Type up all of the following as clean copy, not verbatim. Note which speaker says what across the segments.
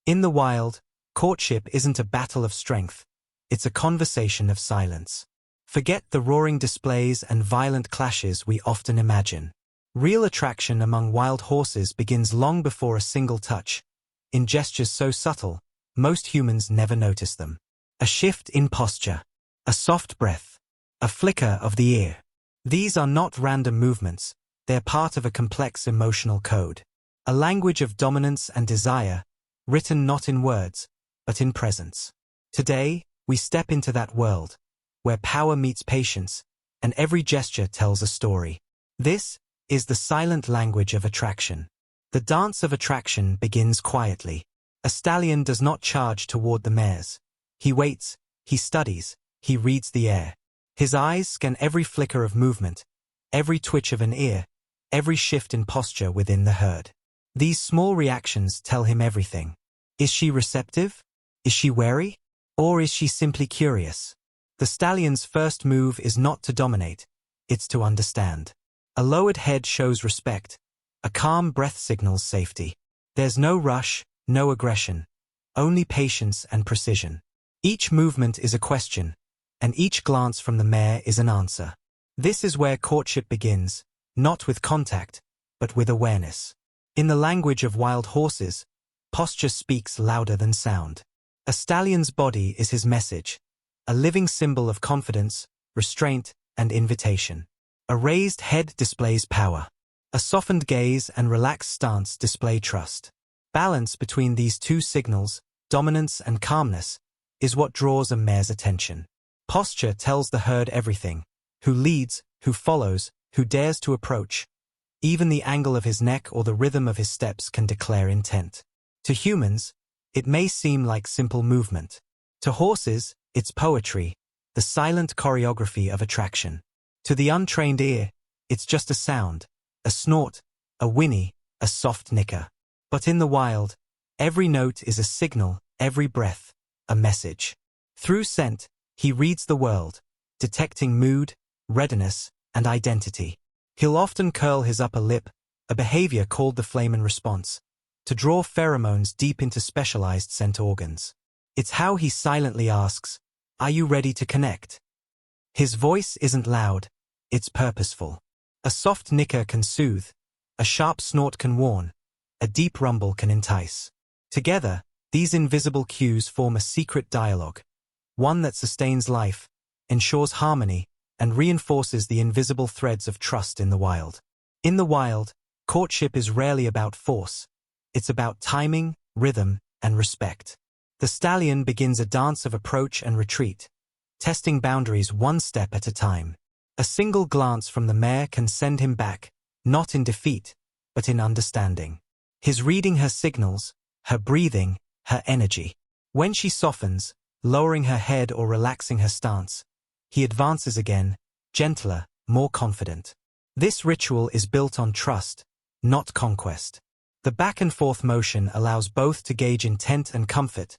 Speaker 1: In the wild, courtship isn't a battle of strength, it's a conversation of silence. Forget the roaring displays and violent clashes we often imagine. Real attraction among wild horses begins long before a single touch, in gestures so subtle, most humans never notice them. A shift in posture, a soft breath, a flicker of the ear. These are not random movements, they're part of a complex emotional code. A language of dominance and desire, written not in words, but in presence. Today, we step into that world, where power meets patience, and every gesture tells a story. This is the silent language of attraction. The dance of attraction begins quietly. A stallion does not charge toward the mares. He waits, he studies, he reads the air. His eyes scan every flicker of movement, every twitch of an ear, every shift in posture within the herd. These small reactions tell him everything. Is she receptive? Is she wary? Or is she simply curious? The stallion's first move is not to dominate, it's to understand. A lowered head shows respect. A calm breath signals safety. There's no rush, no aggression, only patience and precision. Each movement is a question, and each glance from the mare is an answer. This is where courtship begins, not with contact, but with awareness. In the language of wild horses, posture speaks louder than sound. A stallion's body is his message, a living symbol of confidence, restraint, and invitation. A raised head displays power. A softened gaze and relaxed stance display trust. Balance between these two signals, dominance and calmness, is what draws a mare's attention. Posture tells the herd everything: who leads, who follows, who dares to approach. Even the angle of his neck or the rhythm of his steps can declare intent. To humans, it may seem like simple movement. To horses, it's poetry, the silent choreography of attraction. To the untrained ear, it's just a sound, a snort, a whinny, a soft nicker. But in the wild, every note is a signal, every breath, a message. Through scent, he reads the world, detecting mood, readiness, and identity. He'll often curl his upper lip, a behavior called the flamen response, to draw pheromones deep into specialized scent organs. It's how he silently asks, "Are you ready to connect?" His voice isn't loud, it's purposeful. A soft nicker can soothe, a sharp snort can warn, a deep rumble can entice. Together, these invisible cues form a secret dialogue, one that sustains life, ensures harmony, and reinforces the invisible threads of trust in the wild. In the wild, courtship is rarely about force. It's about timing, rhythm, and respect. The stallion begins a dance of approach and retreat, testing boundaries one step at a time. A single glance from the mare can send him back, not in defeat, but in understanding. He's reading her signals, her breathing, her energy. When she softens, lowering her head or relaxing her stance, he advances again, gentler, more confident. This ritual is built on trust, not conquest. The back-and-forth motion allows both to gauge intent and comfort,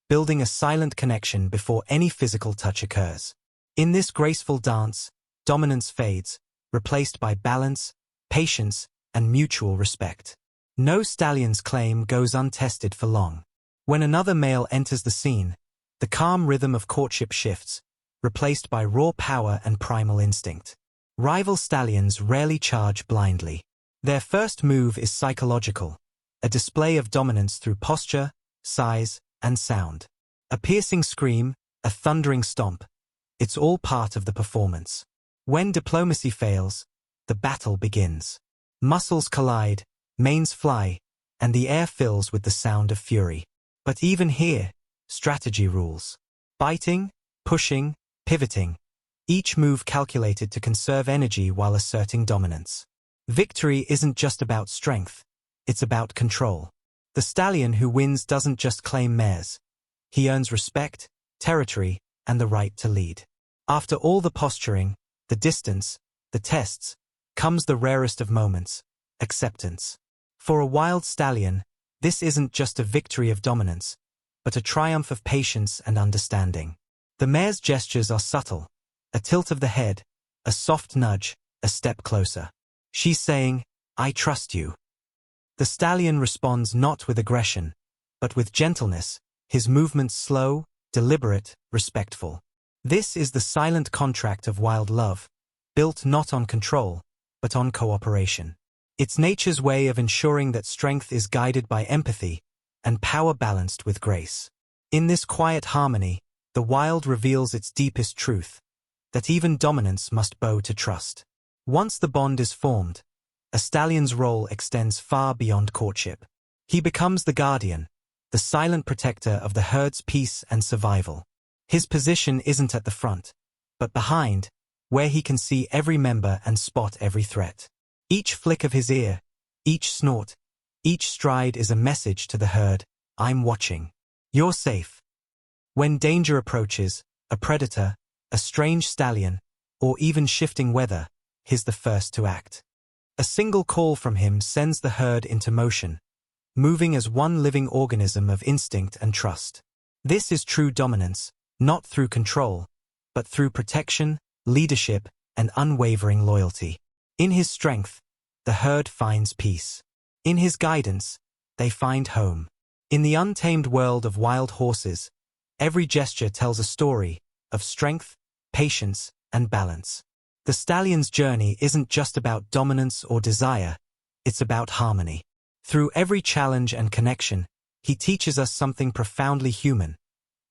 Speaker 1: building a silent connection before any physical touch occurs. In this graceful dance, dominance fades, replaced by balance, patience, and mutual respect. No stallion's claim goes untested for long. When another male enters the scene, the calm rhythm of courtship shifts, replaced by raw power and primal instinct. Rival stallions rarely charge blindly. Their first move is psychological, a display of dominance through posture, size, and sound. A piercing scream, a thundering stomp. It's all part of the performance. When diplomacy fails, the battle begins. Muscles collide, manes fly, and the air fills with the sound of fury. But even here, strategy rules. Biting, pushing, pivoting, each move calculated to conserve energy while asserting dominance. Victory isn't just about strength, it's about control. The stallion who wins doesn't just claim mares. He earns respect, territory, and the right to lead. After all the posturing, the distance, the tests, comes the rarest of moments, acceptance. For a wild stallion, this isn't just a victory of dominance, but a triumph of patience and understanding. The mare's gestures are subtle, a tilt of the head, a soft nudge, a step closer. She's saying, "I trust you." The stallion responds not with aggression, but with gentleness, his movements slow, deliberate, respectful. This is the silent contract of wild love, built not on control, but on cooperation. It's nature's way of ensuring that strength is guided by empathy and power balanced with grace. In this quiet harmony, the wild reveals its deepest truth, that even dominance must bow to trust. Once the bond is formed, a stallion's role extends far beyond courtship. He becomes the guardian, the silent protector of the herd's peace and survival. His position isn't at the front, but behind, where he can see every member and spot every threat. Each flick of his ear, each snort, each stride is a message to the herd: I'm watching. You're safe. When danger approaches, a predator, a strange stallion, or even shifting weather, he's the first to act. A single call from him sends the herd into motion, moving as one living organism of instinct and trust. This is true dominance, not through control, but through protection, leadership, and unwavering loyalty. In his strength, the herd finds peace. In his guidance, they find home. In the untamed world of wild horses, every gesture tells a story of strength, patience, and balance. The stallion's journey isn't just about dominance or desire, it's about harmony. Through every challenge and connection, he teaches us something profoundly human,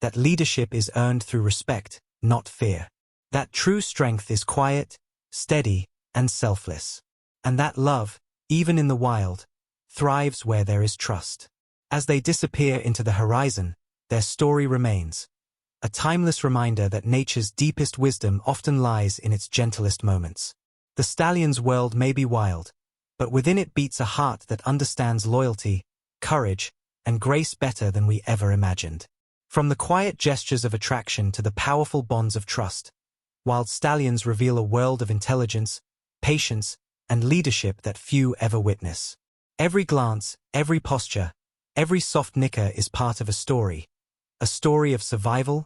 Speaker 1: that leadership is earned through respect, not fear. That true strength is quiet, steady, and selfless. And that love, even in the wild, thrives where there is trust. As they disappear into the horizon, their story remains, a timeless reminder that nature's deepest wisdom often lies in its gentlest moments. The stallion's world may be wild, but within it beats a heart that understands loyalty, courage, and grace better than we ever imagined. From the quiet gestures of attraction to the powerful bonds of trust, wild stallions reveal a world of intelligence, patience, and leadership that few ever witness. Every glance, every posture, every soft nicker is part of a story of survival,